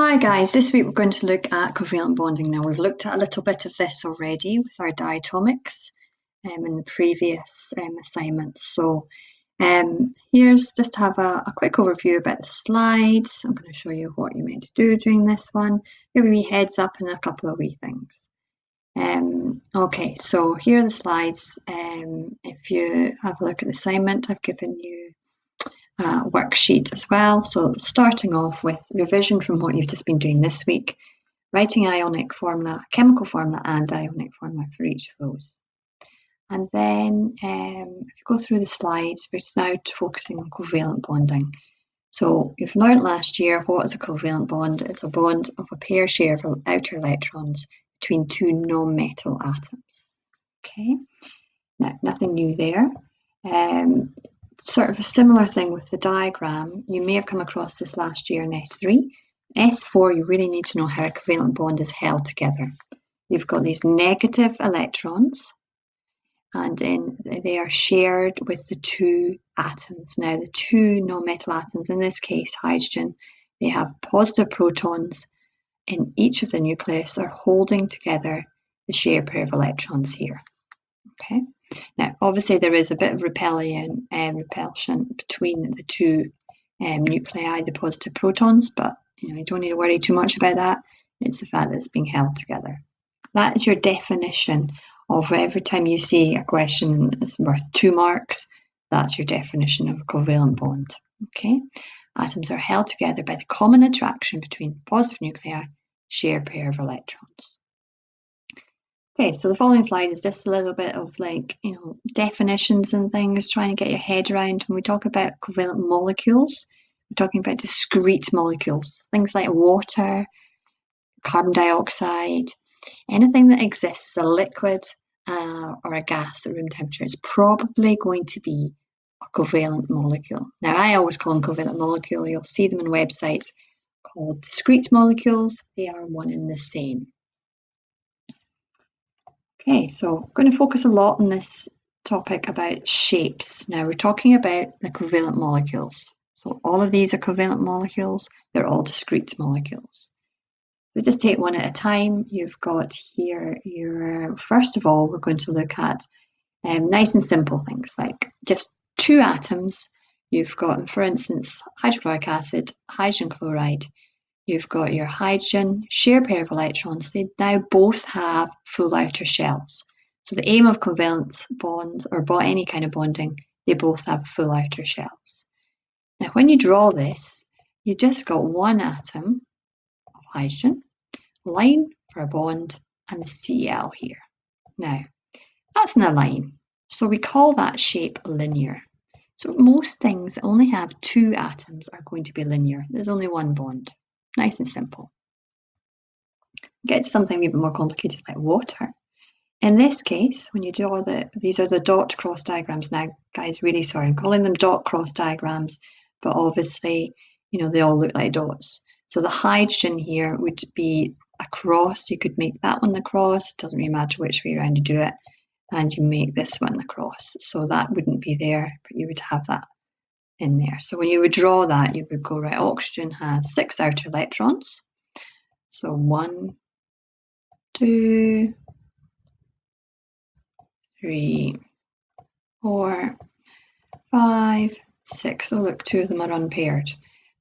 Hi guys, this week we're going to look at covalent bonding. Now we've looked at a little bit of this already with our diatomics in the previous assignments. So here's just to have a quick overview about the slides. I'm going to show you what you're meant to do during this one. Give a wee heads up and a couple of wee things. Okay, so here are the slides. If you have a look at the assignment, I've given you worksheet as well. So starting off with revision from what you've just been doing this week, writing ionic formula, chemical formula and ionic formula for each of those. And then if you go through the slides, we're now focusing on covalent bonding. So you've learned last year what is a covalent bond. It's a bond of a pair share of outer electrons between two non-metal atoms. Okay, now nothing new there. Sort of a similar thing with the diagram. You may have come across this last year in S3. S4, you really need to know how a covalent bond is held together. You've got these negative electrons, and then they are shared with the two atoms. Now, the two non-metal atoms, in this case hydrogen, they have positive protons in each of the nucleus, are holding together the shared pair of electrons here. Okay. Now, obviously, there is a bit of repulsion between the two nuclei, the positive protons, but you don't need to worry too much about that. It's the fact that it's being held together. That is your definition of every time you see a question is worth 2 marks. That's your definition of a covalent bond. Okay, atoms are held together by the common attraction between positive nuclei, shared pair of electrons. Okay, so the following slide is just a little bit of definitions and things, trying to get your head around. When we talk about covalent molecules, we're talking about discrete molecules, things like water, carbon dioxide, anything that exists as a liquid or a gas at room temperature is probably going to be a covalent molecule. Now, I always call them covalent molecule. You'll see them in websites called discrete molecules. They are one and the same. Okay, so I'm going to focus a lot on this topic about shapes. Now we're talking about the covalent molecules. So all of these are covalent molecules. They're all discrete molecules. We just take one at a time. You've got here first of all, we're going to look at nice and simple things like just 2 atoms. You've got, for instance, hydrochloric acid, hydrogen chloride. You've got your hydrogen, shared pair of electrons. They now both have full outer shells. So the aim of covalent bonds or any kind of bonding, they both have full outer shells. Now, when you draw this, you just got one atom of hydrogen, line for a bond, and the Cl here. Now, that's in a line, so we call that shape linear. So most things that only have 2 atoms are going to be linear. There's only one bond. Nice and simple. Get to something a bit more complicated like water. In this case, when you do these are the dot cross diagrams. Now, guys, really sorry, I'm calling them dot cross diagrams, but obviously, they all look like dots. So the hydrogen here would be a cross. You could make that one the cross. It doesn't really matter which way around you do it. And you make this one the cross. So that wouldn't be there, but you would have that in there. So when you would draw that, you would go, right, oxygen has 6 outer electrons. So 1, 2, 3, 4, 5, 6. Oh, look, 2 of them are unpaired.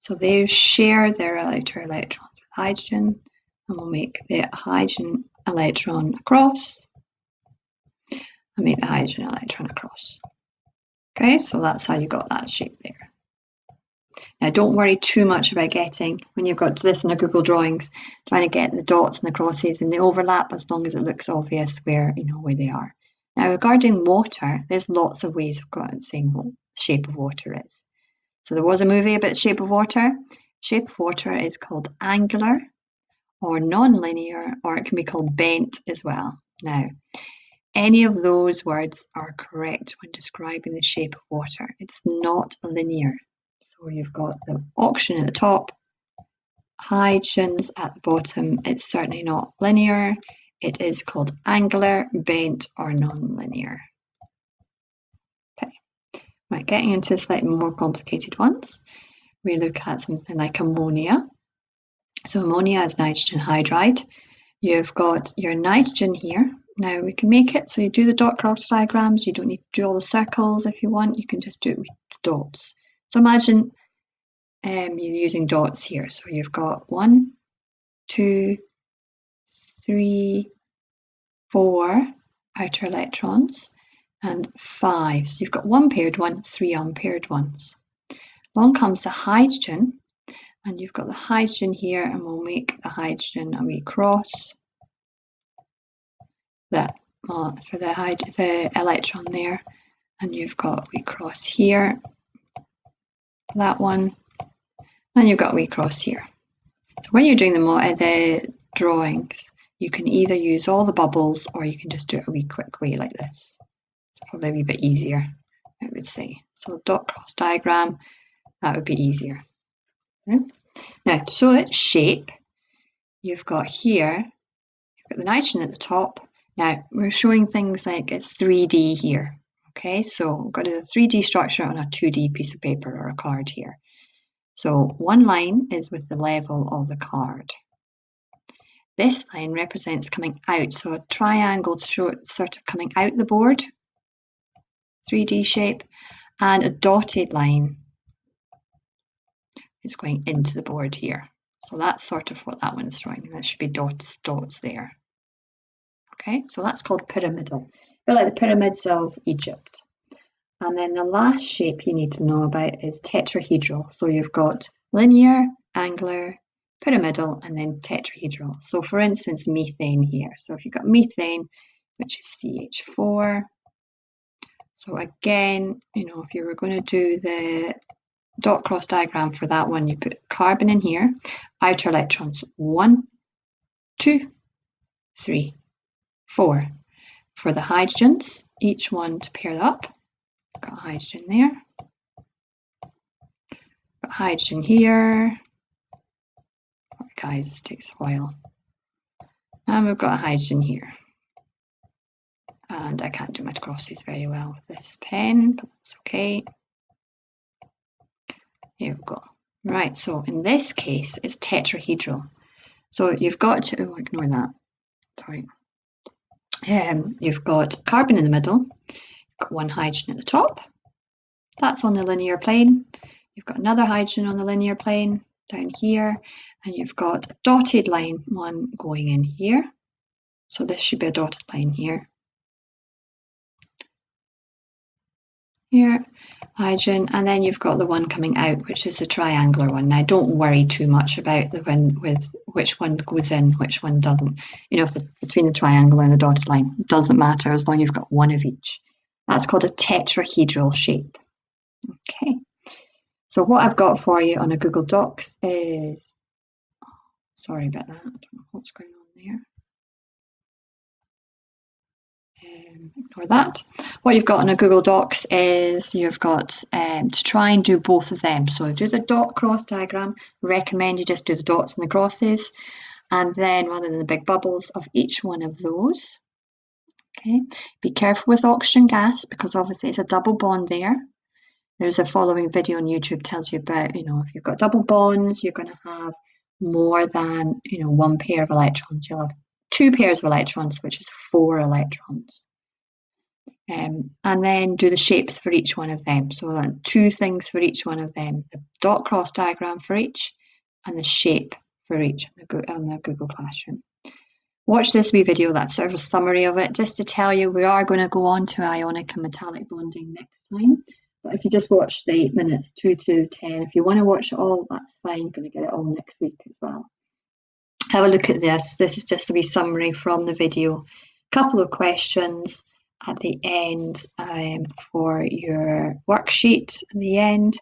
So they share their outer electrons with hydrogen, and we'll make the hydrogen electron across and make the hydrogen electron across. Okay, so that's how you got that shape there. Now, don't worry too much about when you've got this in a Google Drawings, trying to get the dots and the crosses and the overlap as long as it looks obvious where they are. Now, regarding water, there's lots of ways of saying what the shape of water is. So there was a movie about the shape of water. Shape of water is called angular or non-linear, or it can be called bent as well. Now, any of those words are correct when describing the shape of water. It's not linear. So you've got the oxygen at the top, hydrogens at the bottom. It's certainly not linear. It is called angular, bent, or non-linear. Okay, right, getting into slightly more complicated ones. We look at something like ammonia. So ammonia is nitrogen hydride. You've got your nitrogen here. Now we can make it so you do the dot cross diagrams. You don't need to do all the circles if you want. You can just do it with dots. So imagine you're using dots here. So you've got 1, 2, 3, 4 outer electrons and 5. So you've got 1 paired one, 3 unpaired ones. Along comes the hydrogen, and you've got the hydrogen here, and we'll make the hydrogen a wee cross that for the electron there, and you've got a wee cross here, that one, and you've got a wee cross here. So when you're doing the drawings, you can either use all the bubbles or you can just do it a wee quick way like this. It's probably a wee bit easier, I would say. So dot cross diagram, that would be easier. Okay. Now to show its shape, you've got here, you've got the nitrogen at the top. Now we're showing things like it's 3D here. Okay, so we've got a 3D structure on a 2D piece of paper or a card here. So one line is with the level of the card. This line represents coming out, so a triangle sort of coming out the board, 3D shape, and a dotted line is going into the board here. So that's sort of what that one is showing. There should be dots there. Okay, so that's called pyramidal. A bit like the pyramids of Egypt. And then the last shape you need to know about is tetrahedral. So you've got linear, angular, pyramidal, and then tetrahedral. So for instance, methane here. So if you've got methane, which is CH4. So again, if you were going to do the dot cross diagram for that one, you put carbon in here, outer electrons 1, 2, 3, 4. For the hydrogens, each one to pair up. Got hydrogen there. Got hydrogen here. Sorry guys, this takes a while. And we've got a hydrogen here. And I can't do my crosses very well with this pen, but that's okay. Here we go. Right, so in this case, it's tetrahedral. So you've got to, ignore that, sorry. You've got carbon in the middle, you've got one hydrogen at the top. That's on the linear plane. You've got another hydrogen on the linear plane down here, and you've got a dotted line, one going in here. So this should be a dotted line here. Here, hydrogen, and then you've got the one coming out, which is a triangular one. Now don't worry too much about the one with which one goes in, which one doesn't. Between the triangle and the dotted line, it doesn't matter as long as you've got one of each. That's called a tetrahedral shape. Okay, so what I've got for you on a Google Docs is, sorry about that, I don't know what's going on there. Ignore that. What you've got on a Google Docs is you've got to try and do both of them. So do the dot cross diagram. Recommend you just do the dots and the crosses, and then rather than the big bubbles of each one of those. Okay. Be careful with oxygen gas because obviously it's a double bond there. There's a following video on YouTube tells you about, if you've got double bonds, you're going to have more than, one pair of electrons. You'll have 2 pairs of electrons, which is 4 electrons. And then do the shapes for each one of them. So 2 things for each one of them. The dot cross diagram for each and the shape for each on the Google Classroom. Watch this wee video, that's sort of a summary of it, just to tell you we are going to go on to ionic and metallic bonding next time. But if you just watch the 8 minutes, 2 to 10, if you want to watch it all, that's fine. You're going to get it all next week as well. Have a look at this. This is just a wee summary from the video. Couple of questions at the end for your worksheet at the end.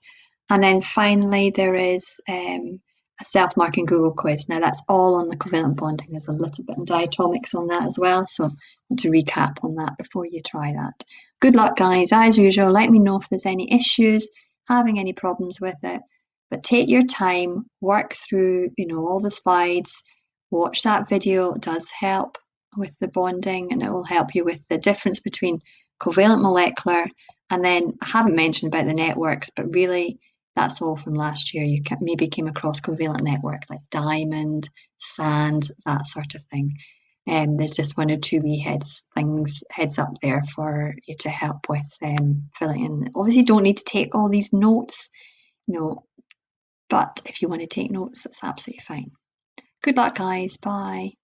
And then finally, there is a self-marking Google quiz. Now that's all on the covalent bonding. There's a little bit of diatomics on that as well. So I want to recap on that before you try that. Good luck, guys. As usual, let me know if there's any issues, having any problems with it. But take your time, work through, all the slides, watch that video. It does help with the bonding, and it will help you with the difference between covalent molecular, and then I haven't mentioned about the networks, but really that's all from last year. You maybe came across covalent network like diamond, sand, that sort of thing. There's just one or two wee heads up there for you to help with filling in. Obviously, you don't need to take all these notes, no, but if you want to take notes, that's absolutely fine. Good luck, guys. Bye.